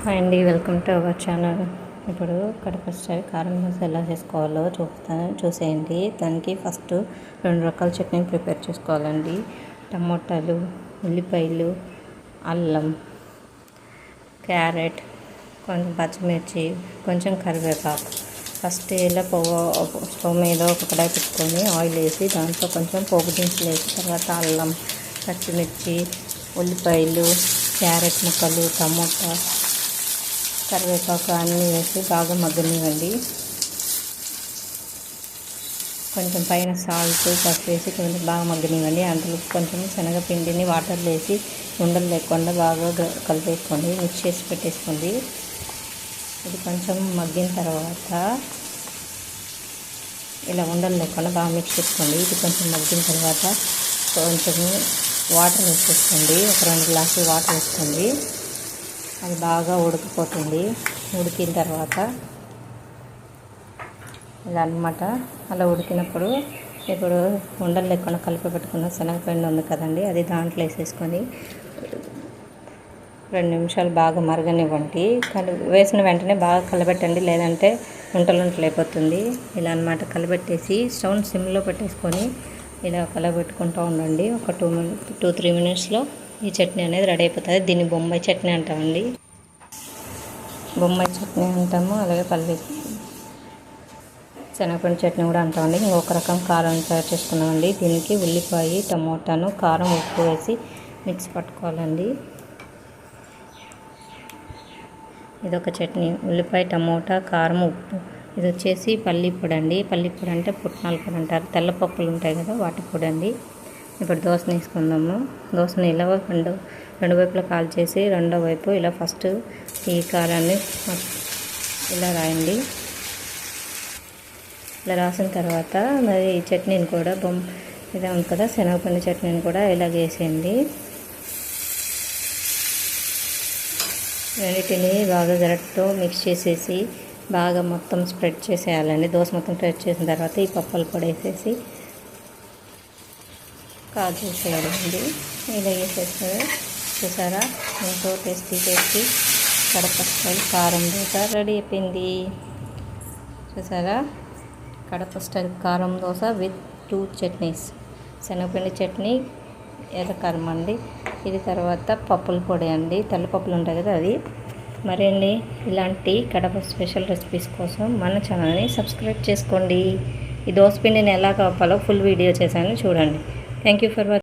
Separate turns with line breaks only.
Hi అండి, welcome to our channel. ఇప్పుడు Kadapa style కారం దోశ ఎలా చేసుకోవాలో చూసేయండి. దానికి ఫస్ట్ 2 రకాల చట్నీ ప్రిపేర్ చేసుకోవాలండి. టమోటాలు, ఉల్లిపాయలు, అల్లం, క్యారెట్, కొంచెం పచ్చిమిర్చి, కొంచెం కరివేపాకు. ఫస్ట్ ఇలా స్టవ్ మీద ఒక కడాయి పెట్టుకొని ఆయిల్ వేసి దాంట్లో కొంచెం పోపు దినుసులు వేసి తర్వాత అల్లం, పచ్చిమిర్చి, ఉల్లిపాయలు, క్యారెట్ ముక్కలు, టమోటా, కరివేపాకు అన్నీ వేసి బాగా మగ్గనివ్వండి. కొంచెం పైన సాల్ట్, పసుపు వేసి కొంచెం బాగా మగ్గనివ్వండి. అందులో కొంచెం శనగపిండిని వాటర్ వేసి ఉండలు లేకుండా బాగా కలిపేసుకోండి, మిక్స్ చేసి పెట్టేసుకోండి. ఇది కొంచెం మగ్గిన తర్వాత ఇలా ఉండలు లేకుండా బాగా మిక్స్ చేసుకోండి. ఇది కొంచెం మగ్గిన తర్వాత కొంచెం వాటర్ వేసేసుకోండి. ఒక 2 గ్లాసులు వాటర్ వేసుకోండి. అది బాగా ఉడికిపోతుంది. ఉడికిన తర్వాత ఇలా అన్నమాట. అలా ఉడికినప్పుడు ఇప్పుడు ఉండలు లేకుండా కలిపి పెట్టుకున్న శనగపిండి ఉంది కదండి, అది దాంట్లో వేసేసుకొని 2 నిమిషాలు బాగా మరగనివ్వండి. వేసిన వెంటనే బాగా కలబెట్టండి, లేదంటే ఉంటలు అయిపోతుంది. ఇలా అన్నమాట. కలబెట్టేసి స్టవ్ సిమ్లో పెట్టేసుకొని ఇలా కలబెట్టుకుంటూ ఉండండి. ఒక 2-3 మినిట్స్లో ఈ చట్నీ అనేది రెడీ అయిపోతుంది. దీన్ని బొంబాయి చట్నీ అంటామండి. బొంబాయి చట్నీ అంటాము, అలాగే పల్లి శనగపిండి చట్నీ కూడా అంటామండి. ఇంకొక రకం కారం తయారు చేసుకున్నామండి. దీనికి ఉల్లిపాయ, టమోటాను, కారం, ఉప్పు వేసి మిక్స్ పట్టుకోవాలండి. ఇదొక చట్నీ. ఉల్లిపాయ, టమోటా, కారం, ఉప్పు. ఇది వచ్చేసి పల్లి పొడి అండి. పల్లి పొడి అంటే పుట్నాల పొడి అంటారు. తెల్లపప్పులు ఉంటాయి కదా, వాటి పొడి అండి. ఇప్పుడు దోశని వేసుకుందాము. దోశని ఇలా రెండు వైపులా కాల్ చేసి రెండో వైపు ఇలా ఫస్ట్ ఈ కారాన్ని ఇలా రాయండి. ఇలా రాసిన తర్వాత మరి ఈ చట్నీని కూడా ఇదే ఉంది కదా, శనగపిండి చట్నీని కూడా ఇలా వేసేయండి. రెండింటిని బాగా గరిటెతో మిక్స్ చేసేసి బాగా మొత్తం స్ప్రెడ్ చేసేయాలండి. దోశ మొత్తం స్ప్రెడ్ చేసిన తర్వాత ఈ పప్పులు కూడా వేసేసి కాల్ చేసేయాలండి. ఇలా వేసేస్తే చూసారా, ఎంతో టేస్టీ కడప స్టైల్ కారం దోశ రెడీ అయిపోయింది. చూసారా, కడప స్టైల్ కారం దోశ విత్ 2 చట్నీస్. శనగపిండి చట్నీ, ఎర్రకారం అండి. ఇది తర్వాత పప్పుల పొడి అండి, తెల్లపప్పులు ఉంటాయి కదా అది. మరి అండి, ఇలాంటి కడప స్పెషల్ రెసిపీస్ కోసం మన ఛానల్ని సబ్స్క్రైబ్ చేసుకోండి. ఈ దోశ పిండిని ఎలా కాపాలో ఫుల్ వీడియో చేశాను, చూడండి. Thank you for watching.